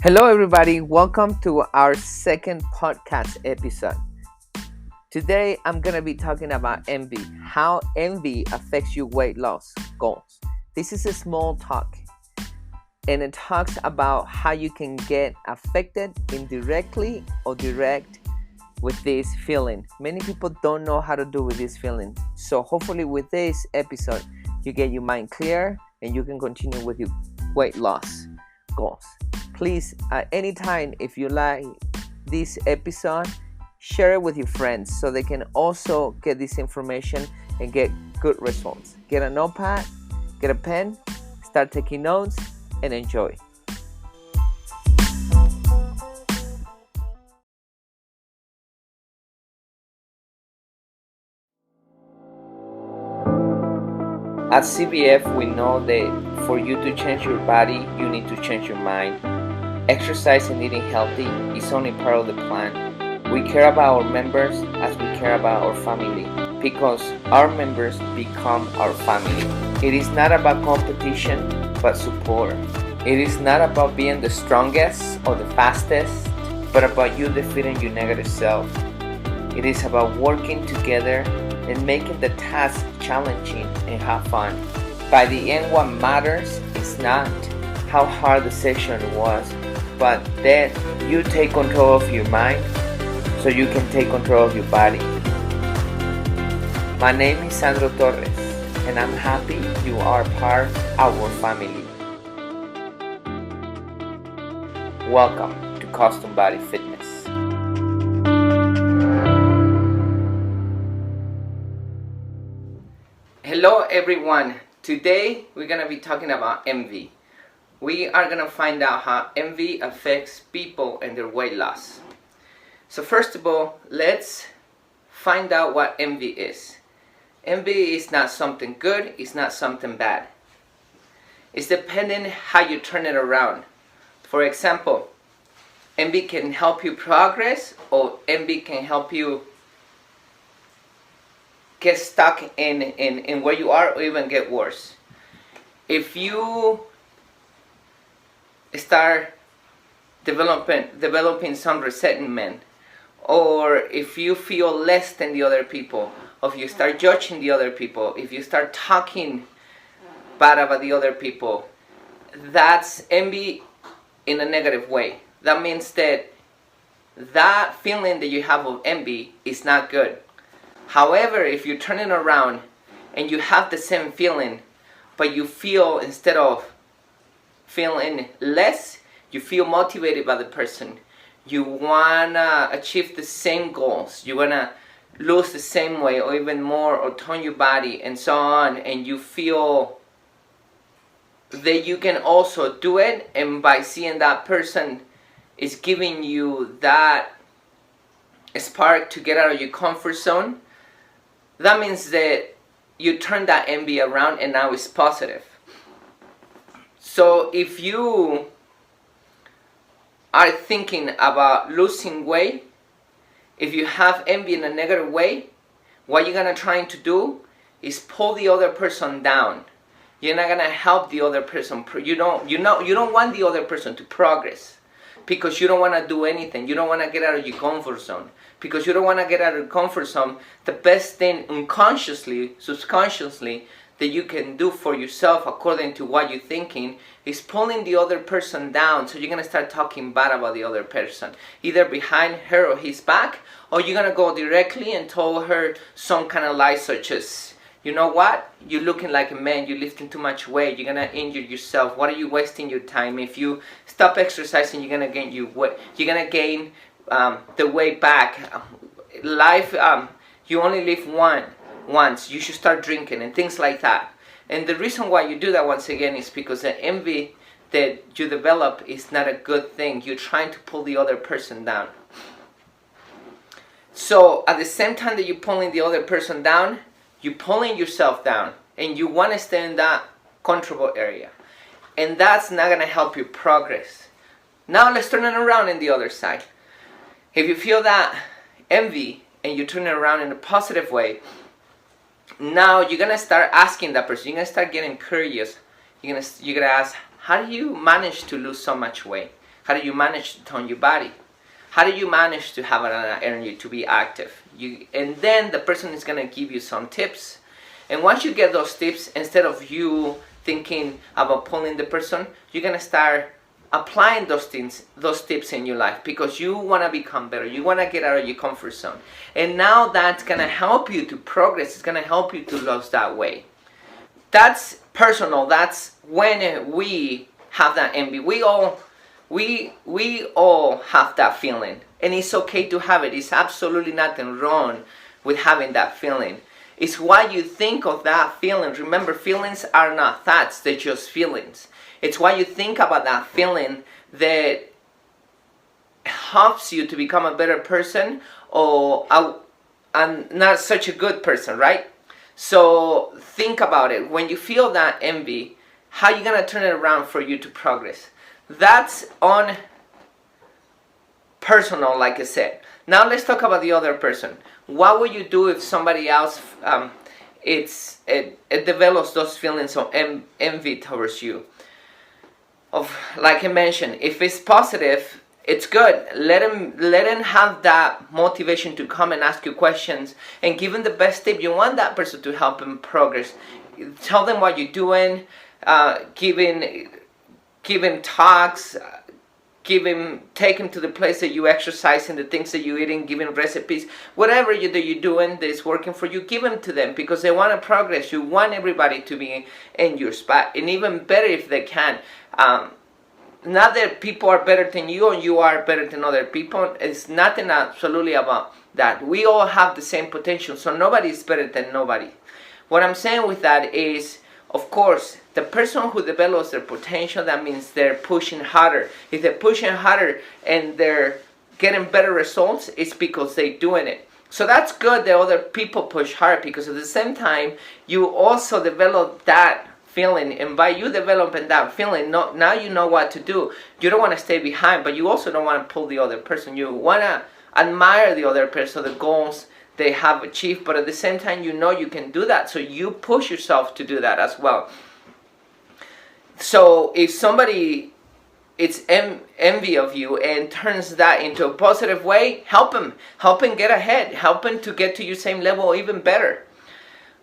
Hello, everybody. Welcome to our second podcast episode. Today, I'm going to be talking about envy, how envy affects your weight loss goals. This is a small talk, and it talks about how you can get affected indirectly or direct with this feeling. Many people don't know how to do with this feeling. So hopefully with this episode, you get your mind clear and you can continue with your weight loss goals. Please, at any time, if you like this episode, share it with your friends so they can also get this information and get good results. Get a notepad, get a pen, start taking notes, and enjoy. At CBF, we know that for you to change your body, you need to change your mind. Exercise and eating healthy is only part of the plan. We care about our members as we care about our family, because our members become our family. It is not about competition, but support. It is not about being the strongest or the fastest, but about you defeating your negative self. It is about working together and making the task challenging and have fun. By the end, what matters is not how hard the session was, but that you take control of your mind so you can take control of your body. My name is Sandro Torres, and I'm happy you are part of our family. Welcome to Custom Body Fitness. Hello everyone. Today we're going to be talking about envy. We are going to find out how envy affects people and their weight loss. So first of all, let's find out what envy is. Envy is not something good, it's not something bad. It's depending how you turn it around. For example, envy can help you progress, or envy can help you get stuck in where you are, or even get worse. If you start developing some resentment, or if you feel less than the other people, or if you start judging the other people, if you start talking bad about the other people, that's envy in a negative way. That means that feeling that you have of envy is not good. However, if you turn it around and you have the same feeling, but you feel, instead of feeling less, you feel motivated by the person. You want to achieve the same goals. You want to lose the same weight or even more, or tone your body and so on. And you feel that you can also do it. And by seeing that person is giving you that spark to get out of your comfort zone, that means that you turn that envy around and now it's positive. So if you are thinking about losing weight, if you have envy in a negative way, what you're gonna try to do is pull the other person down. You're not gonna help the other person. You don't want the other person to progress, because you don't want to do anything. You don't want to get out of your comfort zone. Because you don't want to get out of your comfort zone, the best thing unconsciously, subconsciously, that you can do for yourself according to what you're thinking is pulling the other person down. So you're going to start talking bad about the other person, either behind her or his back, or you're going to go directly and tell her some kind of lie, such as, you know what, you're looking like a man, you're lifting too much weight, you're going to injure yourself, what are you wasting your time? If you stop exercising, you're going to gain the weight back. Life, you only live once, you should start drinking, and things like that. And the reason why you do that, once again, is because the envy that you develop is not a good thing. You're trying to pull the other person down. So at the same time that you're pulling the other person down, you're pulling yourself down, and you want to stay in that comfortable area. And that's not going to help you progress. Now let's turn it around in the other side. If you feel that envy and you turn it around in a positive way, now you're going to start asking that person. You're going to start getting curious. You're going to ask, how do you manage to lose so much weight? How do you manage to tone your body? How do you manage to have enough energy to be active? And then the person is going to give you some tips. And once you get those tips, instead of you thinking about pulling the person, you're going to start applying those tips in your life, because you want to become better. You want to get out of your comfort zone. And now that's going to help you to progress. It's going to help you to lose that weight. That's personal. That's when we have that envy. We all have that feeling, and it's okay to have it. It's absolutely nothing wrong with having that feeling. It's why you think of that feeling. Remember, feelings are not thoughts, they're just feelings. It's why you think about that feeling that helps you to become a better person, or not such a good person, right? So think about it. When you feel that envy, how are you going to turn it around for you to progress? That's on personal, like I said. Now let's talk about the other person. What would you do if somebody else it develops those feelings of envy towards you? Like I mentioned, if it's positive, it's good. Let him have that motivation to come and ask you questions, and give him the best tip. You want that person to help him progress. Tell them what you're doing. Give him talks. Take him to the place that you exercise and the things that you're eating. Give him recipes. Whatever that you're doing that is working for you, give them to them, because they want to progress. You want everybody to be in your spot, and even better if they can. Not that people are better than you or you are better than other people. It's nothing absolutely about that. We all have the same potential, so nobody is better than nobody. What I'm saying with that is, of course, the person who develops their potential, that means they're pushing harder. If they're pushing harder and they're getting better results, it's because they're doing it. So that's good that other people push hard, because at the same time, you also develop that feeling. And by you developing that feeling, now you know what to do. You don't want to stay behind, but you also don't want to pull the other person. You want to admire the other person, the goals they have achieved, but at the same time, you know you can do that. So you push yourself to do that as well. So if somebody is envy of you and turns that into a positive way, help him get ahead, help him to get to your same level or even better.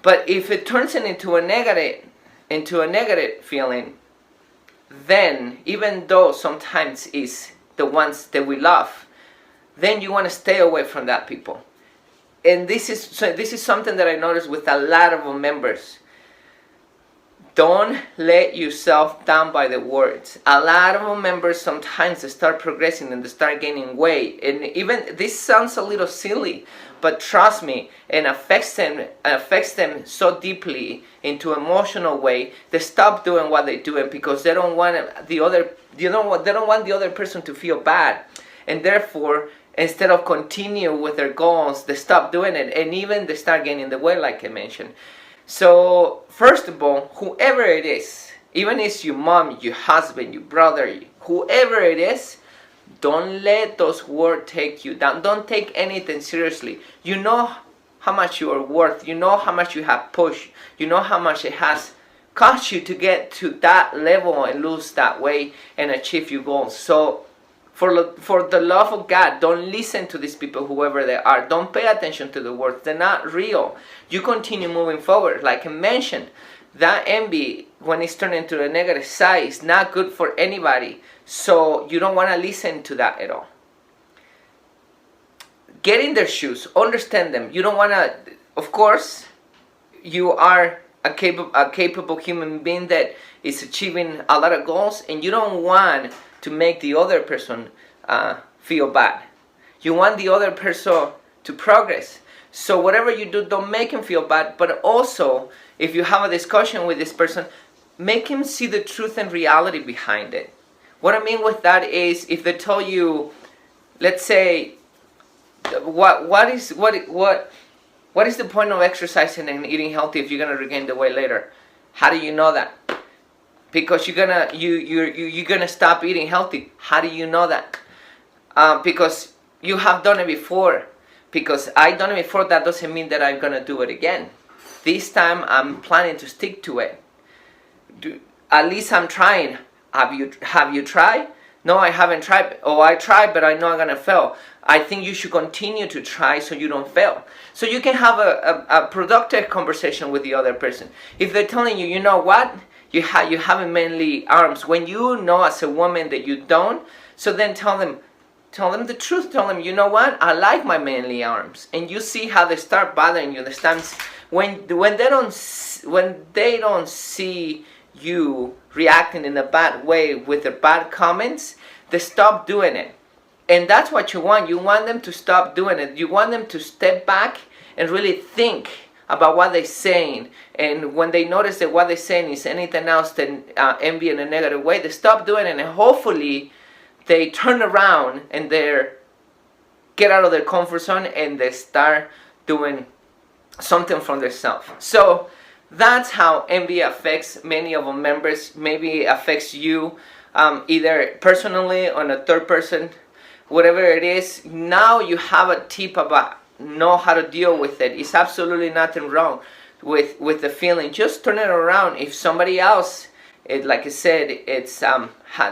But if it turns it into a negative feeling, then even though sometimes it's the ones that we love, then you want to stay away from that people. And this is something that I noticed with a lot of members. Don't let yourself down by the words. A lot of members sometimes they start progressing and they start gaining weight. And even this sounds a little silly, but trust me, it affects them so deeply into an emotional way. They stop doing what they're doing because they don't want the other person to feel bad, and therefore, instead of continue with their goals, they stop doing it, and even they start gaining the weight, like I mentioned. So first of all, whoever it is, even if it's your mom, your husband, your brother, whoever it is, don't let those words take you down. Don't take anything seriously. You know how much you are worth. You know how much you have pushed. You know how much it has cost you to get to that level and lose that weight and achieve your goals. So for the love of God, don't listen to these people, whoever they are. Don't pay attention to the words. They're not real. You continue moving forward. Like I mentioned, that envy, when it's turned into a negative side, is not good for anybody. So you don't want to listen to that at all. Get in their shoes. Understand them. You don't want to, of course, you are a capable human being that is achieving a lot of goals, and you don't want to make the other person feel bad. You want the other person to progress. So whatever you do, don't make him feel bad. But also, if you have a discussion with this person, make him see the truth and reality behind it. What I mean with that is, if they tell you, let's say, what is the point of exercising and eating healthy if you're gonna regain the weight later? How do you know that? Because you're gonna stop eating healthy. How do you know that? Because you have done it before. Because I've done it before, that doesn't mean that I'm gonna do it again. This time I'm planning to stick to it. At least I'm trying. Have you tried? No, I haven't tried. Oh, I tried, but I know I'm gonna fail. I think you should continue to try so you don't fail. So you can have a productive conversation with the other person. If they're telling you, you know what, you haven't manly arms, when you know as a woman that you don't, so then tell them the truth. Tell them, you know what, I like my manly arms, and you see how they start bothering you. When they don't see you reacting in a bad way with their bad comments, they stop doing it. And that's what you want. You want them to stop doing it. You want them to step back and really think about what they're saying. And when they notice that what they're saying is anything else than envy in a negative way, they stop doing it, and hopefully they turn around and they get out of their comfort zone and they start doing something for themselves. So that's how envy affects many of our members. Maybe it affects you either personally or on a third person, whatever it is. Now you have a tip about know how to deal with it. It's absolutely nothing wrong with the feeling. Just turn it around. If somebody else, like I said, it's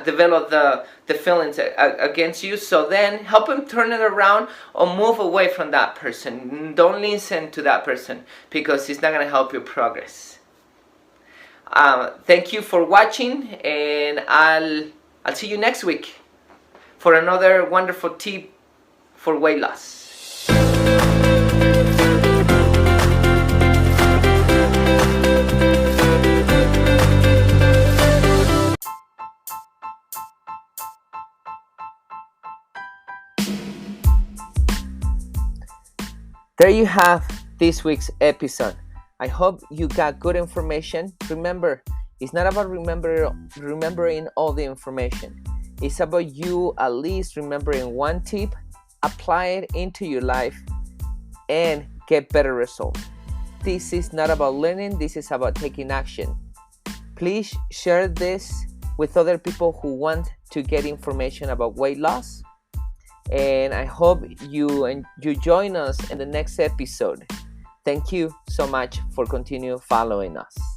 developed the feelings against you, so then help him turn it around or move away from that person. Don't listen to that person because it's not going to help your progress. Thank you for watching, and I'll see you next week for another wonderful tip for weight loss. There you have this week's episode. I hope you got good information. Remember, it's not about remembering all the information. It's about you at least remembering one tip, apply it into your life, and get better results. This is not about learning, this is about taking action. Please share this with other people who want to get information about weight loss. And I hope you join us in the next episode. Thank you so much for continuing following us.